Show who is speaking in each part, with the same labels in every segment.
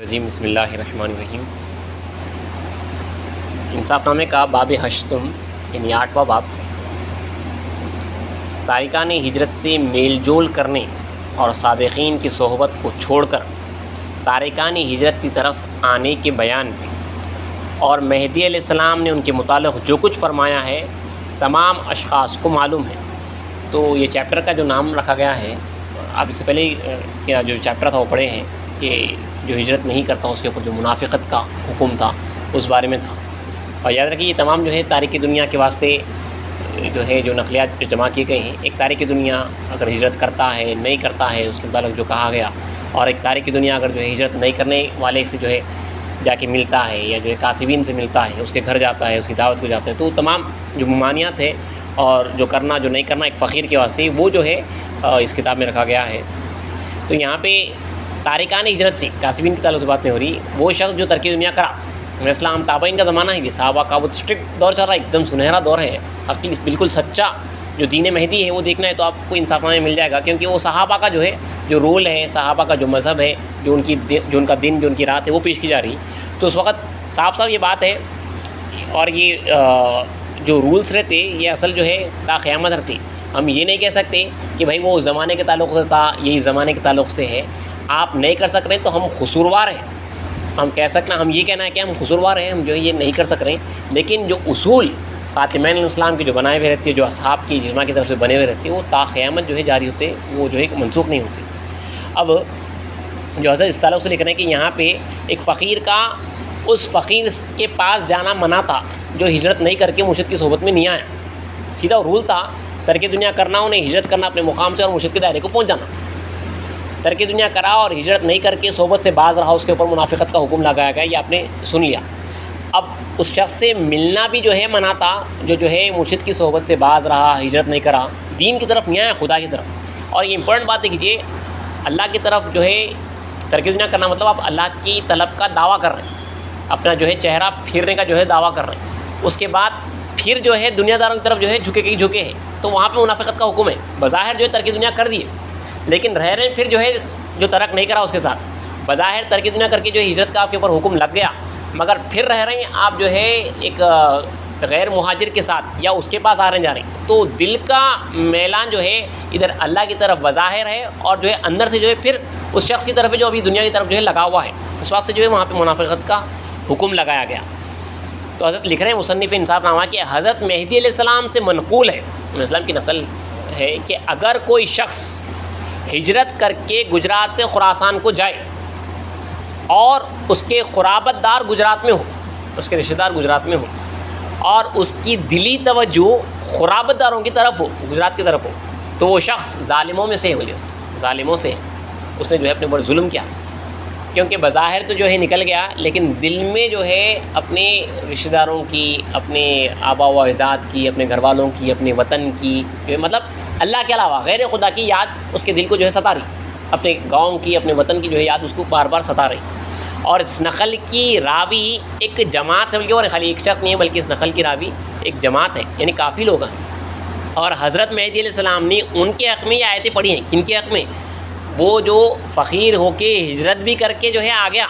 Speaker 1: رجیم بسم اللہ الرحمن الرحیم۔ انصاف نامے کا باب ہشتم یعنی 8واں باب، تارکان ہجرت سے میل جول کرنے اور صادقین کی صحبت کو چھوڑ کر تارکان ہجرت کی طرف آنے کے بیان میں، اور مہدی علیہ السلام نے ان کے متعلق جو کچھ فرمایا ہے تمام اشخاص کو معلوم ہے۔ تو یہ چیپٹر کا جو نام رکھا گیا ہے، آپ اس سے پہلے کیا جو چیپٹر تھا وہ پڑھے ہیں کہ جو ہجرت نہیں کرتا اس کے اوپر جو منافقت کا حکم تھا اس بارے میں تھا۔ اور یاد رکھیے یہ تمام جو ہے تارک دنیا کے واسطے جو ہے جو نقلیات جمع کیے گئے ہیں، ایک تارک دنیا اگر ہجرت کرتا ہے نہیں کرتا ہے اس کے متعلق جو کہا گیا، اور ایک تارک دنیا اگر جو ہے ہجرت نہیں کرنے والے سے جو ہے جا کے ملتا ہے یا جو ہے کاسبین سے ملتا ہے، اس کے گھر جاتا ہے، اس کی دعوت کو جاتا ہے، تو تمام جو ممانعات ہے اور جو کرنا جو نہیں کرنا ایک فقیر کے واسطے وہ جو ہے اس کتاب میں رکھا گیا ہے۔ تو یہاں پہ تارکان ہجرت سے کاسبین کی تعلق سے بات نہیں ہو رہی، وہ شخص جو ترک دنیا کرا، اسلام تابعین کا زمانہ ہے، یہ صحابہ کا وہ اسٹرکٹ دور چل رہا ہے، ایک دم سنہرا دور ہے، حقیقی بالکل سچا جو دین مہدی ہے وہ دیکھنا ہے تو آپ کو انصاف نامہ مل جائے گا، کیونکہ وہ صحابہ کا جو ہے جو رول ہے، صحابہ کا جو مذہب ہے، جو ان کا دن جو ان کی رات ہے وہ پیش کی جا رہی۔ تو اس وقت صاف صاف یہ بات ہے، اور یہ جو رولس رہتے یہ اصل جو ہے تا قیامت رہتی۔ ہم یہ نہیں کہہ سکتے کہ بھائی وہ زمانے کے تعلق سے تھا، یہی زمانے کے تعلق سے ہے، آپ نہیں کر سک رہے تو ہم قصوروار ہیں، ہم کہہ سکنا، ہم یہ کہنا ہے کہ ہم قصوروار ہیں، ہم جو ہے یہ نہیں کر سک رہے، لیکن جو اصول فاطمین علیہ السلام کے جو بنائے ہوئے رہتے ہیں، جو اصحاب کی اجماع کی طرف سے بنے ہوئے رہتے ہیں، وہ تا قیامت جو ہے جاری ہوتے، وہ جو ہے منسوخ نہیں ہوتے۔ اب جو حضرت اس تعلق سے لکھ رہے ہیں کہ یہاں پہ ایک فقیر کا اس فقیر کے پاس جانا منع تھا جو ہجرت نہیں کر کے مرشد کی صحبت میں نہیں آیا، سیدھا رول تھا ترک دنیا کرنا، انہیں ہجرت کرنا اپنے مقام سے اور مرشد کے دائرے کو پہنچ جانا۔ ترک دنیا کرا اور ہجرت نہیں کر کے صحبت سے باز رہا، اس کے اوپر منافقت کا حکم لگایا گیا، یہ آپ نے سن لیا۔ اب اس شخص سے ملنا بھی جو ہے منع تھا جو ہے مرشد کی صحبت سے باز رہا، ہجرت نہیں کرا، دین کی طرف نہیں آیا، خدا کی طرف۔ اور یہ امپورٹنٹ بات دیکھیے، اللہ کی طرف جو ہے ترک دنیا کرنا مطلب آپ اللہ کی طلب کا دعویٰ کر رہے ہیں، اپنا جو ہے چہرہ پھیرنے کا جو ہے دعویٰ کر رہے ہیں، اس کے بعد پھر جو ہے دنیا داروں کی طرف جو ہے جھکے ہیں، تو وہاں پہ منافقت کا حکم ہے۔ بظاہر جو ہے ترک دنیا کر دیے، لیکن رہ رہے پھر جو ہے جو ترک نہیں کرا اس کے ساتھ، بظاہر ترک دنیا کر کے جو ہے ہجرت کا آپ کے اوپر حکم لگ گیا، مگر پھر رہ رہے ہیں آپ جو ہے ایک غیر مہاجر کے ساتھ یا اس کے پاس آ رہے جا رہے ہیں، تو دل کا میلان جو ہے ادھر اللہ کی طرف بظاہر ہے، اور جو ہے اندر سے جو ہے پھر اس شخص کی طرف جو ابھی دنیا کی طرف جو ہے لگا ہوا ہے، اس واسطے جو ہے وہاں پہ منافقت کا حکم لگایا گیا۔ تو حضرت لکھ رہے ہیں مصنف انصاف نامہ کہ حضرت مہدی علیہ السلام سے منقول ہے، اسلام کی نقل ہے کہ اگر کوئی شخص ہجرت کر کے گجرات سے خراسان کو جائے اور اس کے قرابت دار گجرات میں ہو، اس کے رشتہ دار گجرات میں ہو، اور اس کی دلی توجہ قرابت داروں کی طرف ہو، گجرات کی طرف ہو، تو وہ شخص ظالموں میں سے ہے، ظالموں سے اس نے جو ہے اپنے اوپر ظلم کیا، کیونکہ بظاہر تو جو ہے نکل گیا، لیکن دل میں جو ہے اپنے رشتہ داروں کی، اپنے آبا و اجداد کی، اپنے گھر والوں کی، اپنے وطن کی، جو مطلب اللہ کے علاوہ غیر خدا کی یاد اس کے دل کو جو ہے ستا رہی، اپنے گاؤں کی، اپنے وطن کی جو ہے یاد اس کو بار بار ستا رہی۔ اور اس نقل کی راوی ایک جماعت ہے، بلکہ اور خالی ایک شخص نہیں ہے، بلکہ اس نقل کی راوی ایک جماعت ہے، یعنی کافی لوگ ہیں۔ اور حضرت مہدی علیہ السلام نے ان کے حق میں یہ آیتیں پڑھی ہیں، کن کے حق میں؟ وہ جو فقیر ہو کے ہجرت بھی کر کے جو ہے آ گیا،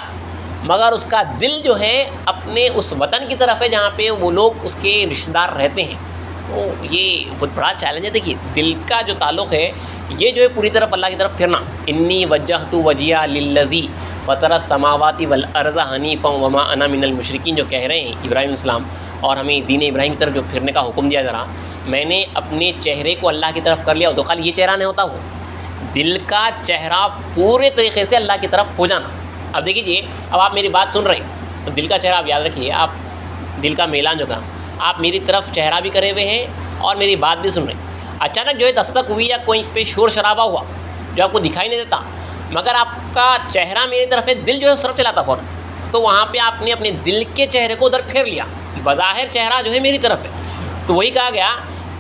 Speaker 1: مگر اس کا دل جو ہے اپنے اس وطن کی طرف ہے جہاں پہ وہ لوگ اس کے رشتہ دار رہتے ہیں۔ تو یہ بہت بڑا چیلنج ہے، دیکھیے دل کا جو تعلق ہے یہ جو ہے پوری طرف اللہ کی طرف پھرنا۔ انی وجہت وجہی للذی فطر السماوات والارض حنیفا وما انا من المشرکین، جو کہہ رہے ہیں ابراہیم علیہ السلام، اور ہمیں دین ابراہیم کی طرف جو پھرنے کا حکم دیا ذرا، میں نے اپنے چہرے کو اللہ کی طرف کر لیا، تو خالی یہ چہرہ نہیں ہوتا، وہ دل کا چہرہ پورے طریقے سے اللہ کی طرف ہو جانا۔ اب دیکھیے، اب آپ میری بات سن رہے ہیں تو دل کا چہرہ آپ یاد رکھیے، آپ دل کا میلان جو کہا، آپ میری طرف چہرہ بھی کرے ہوئے ہیں اور میری بات بھی سن رہے ہیں۔ اچانک جو ہے دستک ہوئی یا کوئی پہ شور شرابہ ہوا جو آپ کو دکھائی نہیں دیتا، مگر آپ کا چہرہ میری طرف ہے، دل جو ہے اس طرف چلاتا فوراً، تو وہاں پہ آپ نے اپنے دل کے چہرے کو ادھر پھیر لیا، بظاہر چہرہ جو ہے میری طرف ہے۔ تو وہی کہا گیا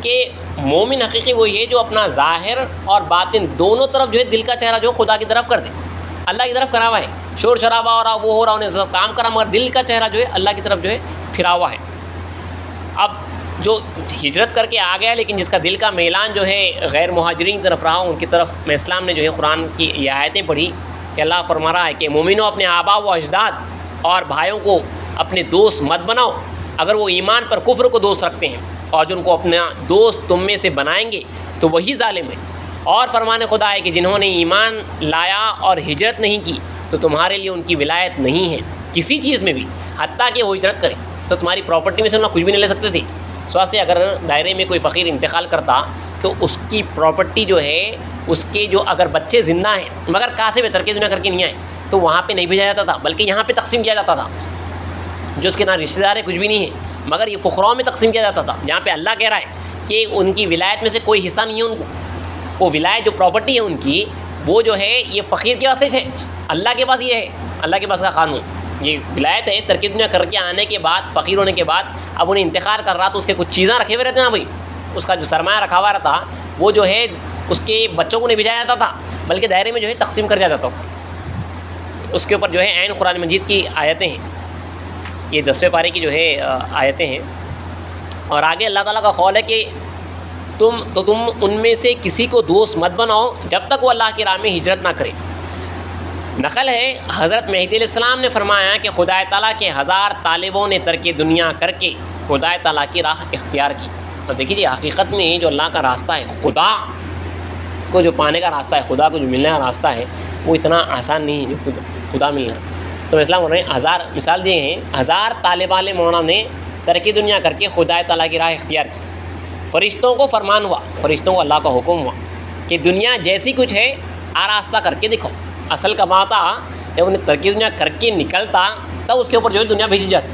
Speaker 1: کہ مومن حقیقی وہی ہے جو اپنا ظاہر اور باطن دونوں طرف جو ہے دل کا چہرہ جو خدا کی طرف کر دے، اللہ کی طرف کرا ہوا ہے، شور شرابہ ہو رہا، وہ ہو رہا، انہیں سب کام کرا، مگر دل کا چہرہ جو ہے اللہ کی طرف جو ہے پھرا ہوا ہے۔ اب جو ہجرت کر کے آ گیا لیکن جس کا دل کا میلان جو ہے غیر مہاجرین کی طرف رہا، ان کی طرف میں اسلام نے جو ہے قرآن کی یہ آیتیں پڑھی کہ اللہ فرما رہا ہے کہ مومنوں اپنے آبا و اجداد اور بھائیوں کو اپنے دوست مت بناؤ اگر وہ ایمان پر کفر کو دوست رکھتے ہیں، اور جن کو اپنا دوست تم میں سے بنائیں گے تو وہی ظالم ہے۔ اور فرمان خدا ہے کہ جنہوں نے ایمان لایا اور ہجرت نہیں کی تو تمہارے لیے ان کی ولایت نہیں ہے کسی چیز میں بھی، حتیٰ کہ وہ ہجرت کریں۔ تو تمہاری پراپرٹی میں سے انہیں کچھ بھی نہیں لے سکتے تھے۔ اس واسطے اگر دائرے میں کوئی فقیر انتقال کرتا تو اس کی پراپرٹی جو ہے، اس کے جو اگر بچے زندہ ہیں مگر کاسب ترک دنیا کر کے نہیں آئے تو وہاں پہ نہیں بھیجا جاتا تھا، بلکہ یہاں پہ تقسیم کیا جاتا تھا، جو اس کے نہ رشتہ دار ہے کچھ بھی نہیں ہے، مگر یہ فقراء میں تقسیم کیا جاتا تھا، جہاں پہ اللہ کہہ رہا ہے کہ ان کی ولایت میں سے کوئی حصہ نہیں ہے ان کو۔ وہ ولایت جو پراپرٹی ہے ان کی، وہ جو ہے یہ فقیر کے واسطے ہے، اللہ کے پاس یہ ہے، اللہ کے پاس کا قانون یہ ولایت ہے۔ ترک دنیا کر کے آنے کے بعد، فقیر ہونے کے بعد اب انہیں انتقال کر رہا تو اس کے کچھ چیزیں رکھے ہوئے رہتے ہیں نا بھائی، اس کا جو سرمایہ رکھا ہوا رہتا وہ جو ہے اس کے بچوں کو نہیں بھیجایا جاتا تھا، بلکہ دائرے میں جو ہے تقسیم کر دیا جاتا تھا۔ اس کے اوپر جو ہے عین قرآن مجید کی آیتیں ہیں، یہ 10ویں پارے کی جو ہے آیتیں ہیں۔ اور آگے اللہ تعالیٰ کا قول ہے کہ تم ان میں سے کسی کو دوست مت بناؤ جب تک وہ اللہ کی راہ میں ہجرت نہ کرے۔ نقل ہے حضرت مہدی علیہ السلام نے فرمایا کہ خدا تعالیٰ کے 1000 طالبوں نے ترک دنیا کر کے خدا تعالیٰ کی راہ اختیار کی۔ اور دیکھیے جی، حقیقت میں جو اللہ کا راستہ ہے، خدا کو جو پانے کا راستہ ہے، خدا کو جو ملنے کا راستہ ہے، وہ اتنا آسان نہیں ہے جو خدا ملنا۔ تو اسلام بول رہے ہیں 1000 مثال دیے ہیں، 1000 طالب علم مولانا نے ترک دنیا کر کے خدا تعالیٰ کی راہ اختیار کی۔ فرشتوں کو فرمان ہوا، فرشتوں کو اللہ کا حکم ہوا کہ دنیا جیسی کچھ ہے آراستہ کر کے دکھاؤ۔ اصل کماتا جب انہیں ترک دنیا کر کے نکلتا تب اس کے اوپر جو ہے دنیا بھیجی جاتی۔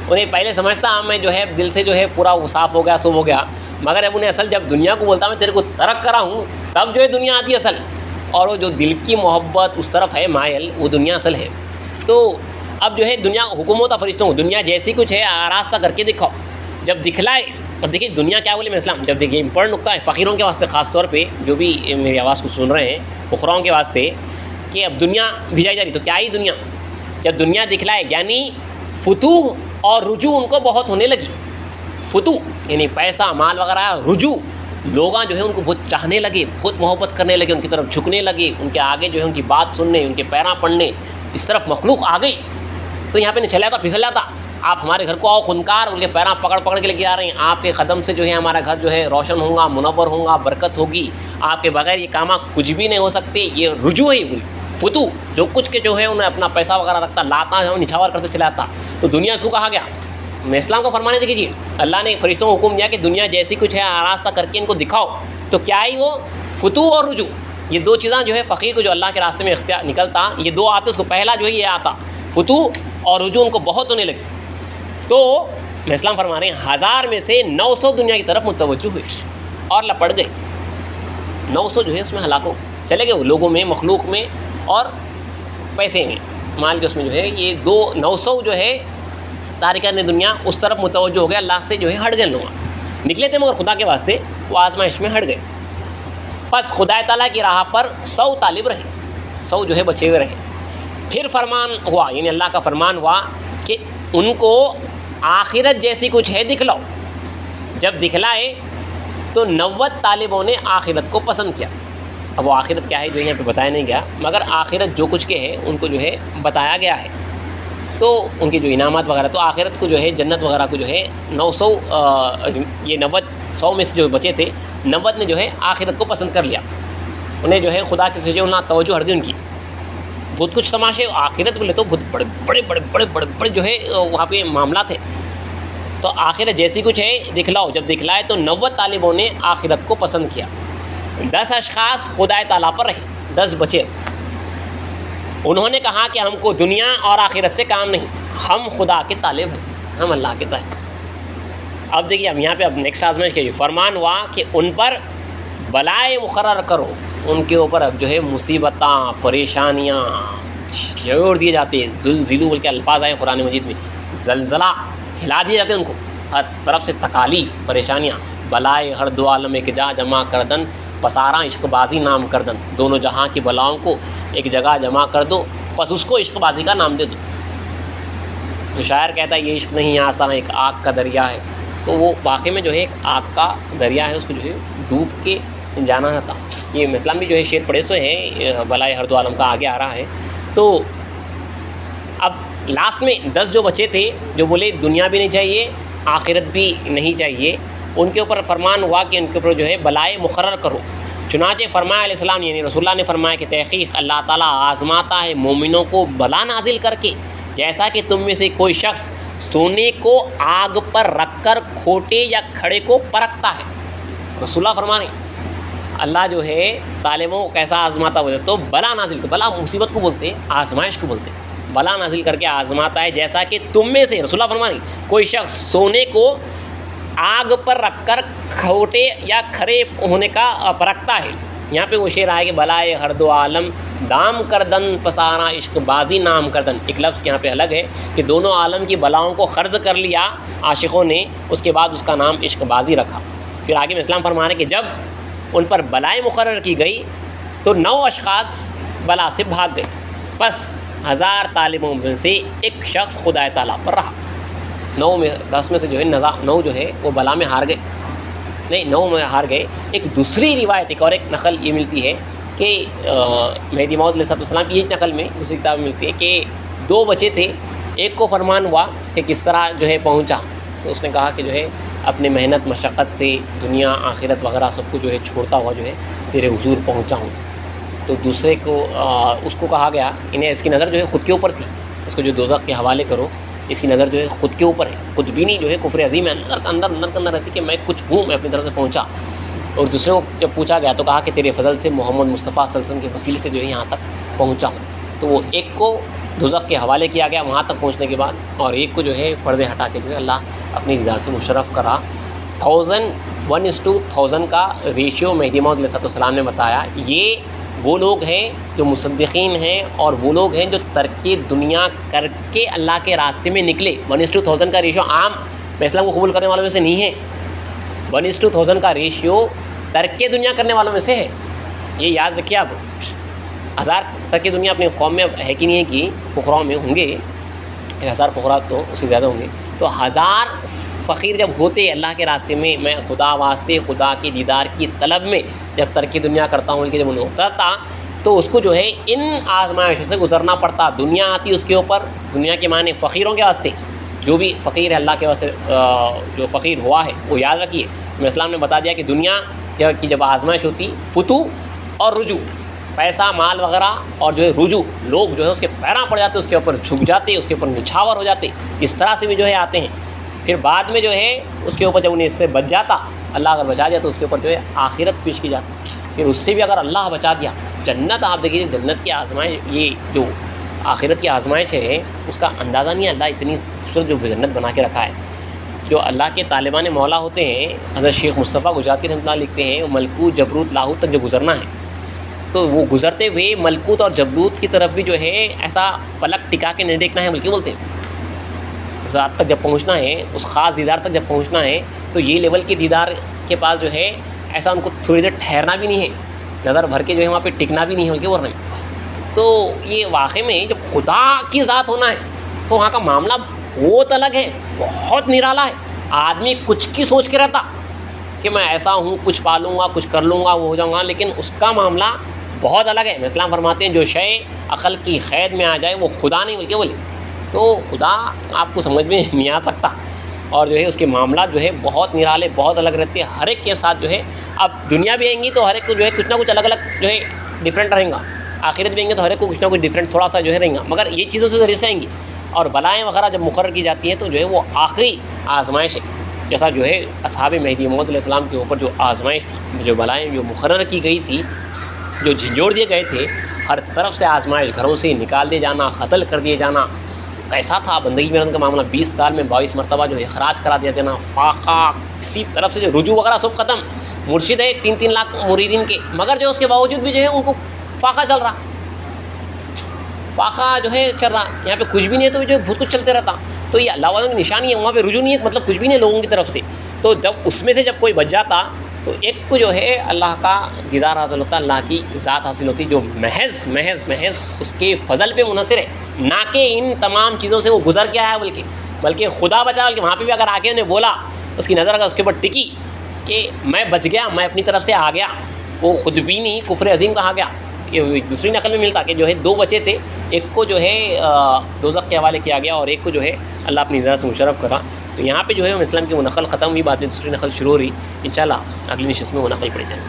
Speaker 1: انہیں پہلے سمجھتا میں جو ہے دل سے جو ہے پورا وہ صاف ہو گیا، سب ہو گیا، مگر اب انہیں اصل جب دنیا کو بولتا میں تیرے کو ترک کرا ہوں تب جو ہے دنیا آتی ہے اصل، اور وہ جو دل کی محبت اس طرف ہے مائل، وہ دنیا اصل ہے۔ تو اب جو ہے دنیا حکم ہوتا فرشتوں کو، دنیا جیسی کچھ ہے آراستہ کر کے دکھاؤ۔ جب دکھلائے، اب دیکھیے دنیا کیا بولے میں اسلام، جب دیکھیے امپورٹنٹ نقطہ ہے فقیروں کے واسطے خاص طور پہ، جو بھی میری آواز کو سن رہے ہیں فقراؤں کے واسطے، کہ اب دنیا بھیجائی جا رہی تو کیا ہی دنیا، جب دنیا دکھلائے یعنی فتوح اور رجوع ان کو بہت ہونے لگی۔ فتوح یعنی پیسہ مال وغیرہ، رجوع لوگاں جو ہے ان کو بہت چاہنے لگے، بہت محبت کرنے لگے، ان کی طرف جھکنے لگے، ان کے آگے جو ہے ان کی بات سننے، ان کے پیراں پڑھنے، اس طرف مخلوق آ گئی تو یہاں پہ نہیں چلا جاتا، پھسل جاتا۔ آپ ہمارے گھر کو آؤ خنکار، ان کے پیراں پکڑ پکڑ کے لے کے آ رہے ہیں، آپ کے قدم سے جو ہے ہمارا گھر جو ہے روشن ہوگا، منور ہوگا، برکت ہوگی، آپ کے بغیر یہ کام کچھ بھی نہیں ہو سکتے۔ یہ رجوع ہے، فتوح جو کچھ کے جو ہے انہیں اپنا پیسہ وغیرہ رکھتا، لاتا ہے نچھاور کرتے چلا جاتا، تو دنیا اس کو کہا گیا۔ میں اسلام کو فرمانے دیکھیے اللہ نے فرشتوں کو حکم دیا کہ دنیا جیسی کچھ ہے آراستہ کر کے ان کو دکھاؤ، تو کیا ہی وہ فتوح اور رجوع، یہ دو چیزاں جو ہے فقیر کو جو اللہ کے راستے میں اختیار نکلتا، یہ دو آتے، اس کو پہلا جو ہے یہ آتا فتوح اور رجوع ان کو بہت ہونے لگے۔ تو میں اسلام فرما رہے ہیں 1000 میں سے 900 دنیا کی طرف متوجہ ہوئے اور لپٹ گئے، 900 جو ہے اس میں ہلاک ہو چلے گئے، وہ لوگوں میں، مخلوق میں اور پیسے میں، مال کے اس میں جو ہے یہ 900 جو ہے تارکان دنیا اس طرف متوجہ ہو گئے، اللہ سے جو ہے ہٹ گئے، لوگ نکلے تھے مگر خدا کے واسطے وہ آزمائش میں ہٹ گئے۔ بس خدا تعالیٰ کی راہ پر 100 طالب رہے، 100 جو ہے بچے ہوئے رہے۔ پھر فرمان ہوا، یعنی اللہ کا فرمان ہوا کہ ان کو آخرت جیسی کچھ ہے دکھلاؤ۔ جب دکھلائے تو 90 طالبوں نے آخرت کو پسند کیا۔ اب وہ آخرت کیا ہے جو یہاں پہ بتایا نہیں گیا، مگر آخرت جو کچھ کے ہے ان کو جو ہے بتایا گیا ہے، تو ان کے جو انعامات وغیرہ، تو آخرت کو جو ہے جنت وغیرہ کو جو ہے 900 یہ 90 100 میں سے جو بچے تھے 90 نے جو ہے آخرت کو پسند کر لیا، انہیں جو ہے خدا کے سے جو انہیں توجہ ہٹ گئی ان کی۔ بہت کچھ تماشے آخرت بولے تو بہت بڑے بڑے بڑے بڑے بڑے بڑے جو ہے وہاں پہ معاملات تھے، تو آخرت جیسی کچھ ہے دکھلاؤ۔ جب دکھلائے تو 90 طالبوں نے آخرت کو پسند کیا۔ 10 اشخاص خدا تعالیٰ پر رہے، 10 بچے، انہوں نے کہا کہ ہم کو دنیا اور آخرت سے کام نہیں، ہم خدا کے طالب ہیں، ہم اللہ کے طالب۔ اب دیکھیے اب یہاں پہ اب نیکسٹ آزمائش کے فرمان ہوا کہ ان پر بلائے مقرر کرو، ان کے اوپر اب جو ہے مصیبتاں، پریشانیاں جوڑ دیے جاتے ہیں، زلزلو بول کے الفاظ آئے قرآن مجید میں، زلزلہ ہلا دیے جاتے ہیں ان کو، ہر طرف سے تکالیف، پریشانیاں، بلائے ہر دو عالم ایک جا جمع کردن، پساراں عشق بازی نام کردن، دونوں جہاں کی بلاؤں کو ایک جگہ جمع کر دو، پس اس کو عشق بازی کا نام دے دو۔ جو شاعر کہتا ہے یہ عشق نہیں آساں ایک آگ کا دریا ہے، تو وہ واقعی میں جو ہے ایک آگ کا دریا ہے، اس کو جو ہے ڈوب کے جانا نہ تھا۔ یہ اسلام بھی جو ہے شعر پڑھے سو ہے بلائے ہر دو عالم کا آگے آ رہا ہے۔ تو اب لاسٹ میں 10 جو بچے تھے جو بولے دنیا بھی نہیں چاہیے آخرت بھی نہیں چاہیے، ان کے اوپر فرمان ہوا کہ ان کے اوپر جو ہے بلائے مقرر کرو۔ چنانچہ فرمایا علیہ السلام یعنی رسول اللہ نے فرمایا کہ تحقیق اللہ تعالیٰ آزماتا ہے مومنوں کو بلا نازل کر کے، جیسا کہ تم میں سے کوئی شخص سونے کو آگ پر رکھ کر کھوٹے یا کھڑے کو پرکھتا ہے۔ رسول اللہ فرما رہے ہیں اللہ جو ہے طالبوں کو کیسا آزماتا ہے، تو بلا نازل کر، بلا مصیبت کو بولتے ہیں، آزمائش کو بولتے ہیں، بلا نازل کر کے آزماتا ہے جیسا کہ تم میں سے، رسول اللہ فرما رہے ہیں، کوئی شخص سونے کو آگ پر رکھ کر کھوٹے یا کھڑے ہونے کا پرکھتا ہے۔ یہاں پہ وہ شعر آئے کہ بلائے ہر دو عالم دام کردن پسارا عشق بازی نام کردن، ایک لفظ یہاں پہ الگ ہے کہ دونوں عالم کی بلاؤں کو قرض کر لیا عاشقوں نے، اس کے بعد اس کا نام عشق بازی رکھا۔ پھر آگے میں اسلام فرما رہے کہ جب ان پر بلائیں مقرر کی گئی تو 9 اشخاص بلا سے بھاگ گئے، پس 1000 طالبوں میں سے ایک شخص خدا تعالیٰ پر رہا۔ 9 میں 10 میں سے جو ہے 9 جو ہے وہ بلا میں ہار گئے، نہیں 9 میں ہار گئے۔ ایک دوسری روایت ایک اور ایک نقل یہ ملتی ہے کہ مہدی موعود علیہ السلام کی ایک نقل میں دوسری کتاب میں ملتی ہے کہ 2 بچے تھے، ایک کو فرمان ہوا کہ کس طرح جو ہے پہنچا، تو اس نے کہا کہ جو ہے اپنے محنت مشقت سے دنیا آخرت وغیرہ سب کو جو ہے چھوڑتا ہوا جو ہے تیرے حضور پہنچا ہوں۔ تو دوسرے کو اس کو کہا گیا، انہیں اس کی نظر جو ہے خود کے اوپر تھی، اس کو جو دوزخ کے حوالے کرو، اس کی نظر جو ہے خود کے اوپر ہے، خود بھی نہیں جو ہے کفر عظیم ہے، اندر رہتی کہ میں کچھ ہوں، میں اپنی طرف سے پہنچا۔ اور دوسرے کو جب پوچھا گیا تو کہا کہ تیرے فضل سے محمد مصطفیٰ صلی اللہ علیہ وسلم کے وسیلے سے جو ہے یہاں تک پہنچا ہوں۔ تو وہ ایک کو دوزخ کے حوالے کیا گیا وہاں تک پہنچنے کے بعد، اور ایک کو جو ہے پردے ہٹا کے جو ہے اللہ اپنی دیدار سے مشرف کرا۔ 1:1000 کا ریشیو مہدی موعود علیہ السلام نے بتایا۔ یہ وہ لوگ ہیں جو مصدقین ہیں اور وہ لوگ ہیں جو ترک دنیا کر کے اللہ کے راستے میں نکلے۔ 1:1000 کا ریشیو عام میں اسلام کو قبول کرنے والوں میں سے نہیں ہے، 1:1000 کا ریشیو ترک دنیا کرنے والوں میں سے ہے۔ یہ یاد رکھیے آپ، 1000 ترک دنیا اپنی قوم میں ہے کہ نہیں ہے کہ فقراء میں ہوں گے، 1000 فقراء تو اس سے زیادہ ہوں گے، تو 1000 فقیر جب ہوتے اللہ کے راستے میں، میں خدا واسطے خدا کی دیدار کی طلب میں جب ترک دنیا کرتا ہوں، بلکہ جب انہیں اترتا تو اس کو جو ہے ان آزمائشوں سے گزرنا پڑتا۔ دنیا آتی اس کے اوپر، دنیا کے معنی فقیروں کے واسطے، جو بھی فقیر ہے اللہ کے واسطے جو فقیر ہوا ہے وہ یاد رکھیے، اسلام نے بتا دیا کہ دنیا کی جب آزمائش ہوتی فتو اور رجوع، پیسہ مال وغیرہ اور جو ہے رجوع، لوگ جو ہے اس کے پیراں پڑ جاتے، اس کے اوپر جھک جاتے، اس کے اوپر نچھاور ہو جاتے، اس طرح سے بھی جو ہے آتے ہیں۔ پھر بعد میں جو ہے اس کے اوپر جب انہیں اس سے بچ جاتا، اللہ اگر بچا دیا تو اس کے اوپر جو ہے آخرت پیش کی جاتی، پھر اس سے بھی اگر اللہ بچا دیا جنت۔ آپ دیکھیے جنت کی آزمائش، یہ جو آخرت کی آزمائش ہے اس کا اندازہ نہیں ہے، اللہ اتنی خوبصورت جو جنت بنا کے رکھا ہے۔ جو اللہ کے طالبان مولا ہوتے ہیں، حضرت شیخ مصطفیٰ گجراتی رحمۃ اللہ لکھتے ہیں ملکوت جبروت لاہوت تک جو گزرنا ہے، تو وہ گزرتے ہوئے ملکوت اور جبروت کی طرف بھی جو ہے ایسا پلک ٹکا کے نہیں دیکھنا ہے، بلکہ بولتے ہیں ذات تک جب پہنچنا ہے، اس خاص دیدار تک جب پہنچنا ہے تو یہ لیول کی دیدار کے پاس جو ہے ایسا ان کو تھوڑی دیر ٹھہرنا بھی نہیں ہے، نظر بھر کے جو ہے وہاں پہ ٹکنا بھی نہیں ہے، بلکہ ورنہ تو یہ واقعی میں جب خدا کی ذات ہونا ہے تو وہاں کا معاملہ بہت الگ ہے، بہت نرالا ہے۔ آدمی کچھ کی سوچ کے رہتا کہ میں ایسا ہوں، کچھ پالوں گا، کچھ کر لوں گا، وہ ہو جاؤں گا، لیکن اس کا معاملہ بہت الگ ہے۔ اسلام فرماتے ہیں جو شے عقل کی قید میں آ جائے وہ خدا نہیں بلکہ بولے، تو خدا آپ کو سمجھ میں نہیں آ سکتا، اور جو ہے اس کے معاملات جو ہے بہت نرالے، بہت الگ رہتے ہیں ہر ایک کے ساتھ۔ جو ہے اب دنیا بھی آئیں گی تو ہر ایک کو جو ہے کچھ نہ کچھ الگ الگ جو ہے ڈفرینٹ رہیں گا، آخرت بھی آئیں گے تو ہر ایک کو کچھ نہ کچھ ڈفرینٹ تھوڑا سا جو ہے رہیں گا، مگر یہ چیزوں سے ذریعے سے آئیں گی۔ اور بلائیں وغیرہ جب مقرر کی جاتی ہیں تو جو ہے وہ آخری آزمائش ہے، جیسا جو ہے اصحاب مہدی موعود علیہ السلام کے اوپر جو آزمائش تھی، جو بلائیں جو مقرر کی گئی تھی، جو جھنجھوڑ دیے گئے تھے، ہر طرف سے آزمائش، گھروں سے نکال دیے جانا، قتل کر دیے جانا، کیسا تھا بندگی میں ان کا معاملہ، 20 سال میں 22 مرتبہ جو ہے اخراج کرا دیا جانا، فاقہ، کسی طرف سے جو رجوع وغیرہ سب ختم، مرشد ہے 3-3 لاکھ مریدین کے، مگر جو اس کے باوجود بھی جو ہے ان کو فاقہ چل رہا، فاقہ جو ہے چل رہا، یہاں پہ کچھ بھی نہیں ہے تو جو بہت کچھ چلتے رہتا۔ تو یہ اللہ والوں کی نشانی ہے، وہاں پہ رجوع نہیں ہے، مطلب کچھ بھی نہیں ہے لوگوں کی طرف سے۔ تو جب اس میں سے جب کوئی بچ جاتا تو ایک کو جو ہے اللہ کا دیدار حاصل ہوتا، اللہ کی ذات حاصل ہوتی، جو محض اس کے فضل پہ منحصر ہے، نہ کہ ان تمام چیزوں سے وہ گزر کے آیا، بلکہ خدا بچا، بلکہ وہاں پہ بھی اگر آ کے انہیں بولا، اس کی نظر اگر اس کے اوپر ٹکی کہ میں بچ گیا، میں اپنی طرف سے آ گیا، وہ خودبینی کفر عظیم کہا گیا. یہ دوسری نقل میں ملتا کہ جو ہے 2 بچے تھے، ایک کو جو ہے دوزخ کے حوالے کیا گیا اور ایک کو جو ہے اللہ اپنی ذات سے مشرف کرا. تو یہاں پہ جو ہے اسلام کی وہ نقل ختم ہوئی، بعد میں دوسری نقل شروع ہو رہی. انشاءاللہ اگلی نشست میں وہ نقل پڑھی جائے.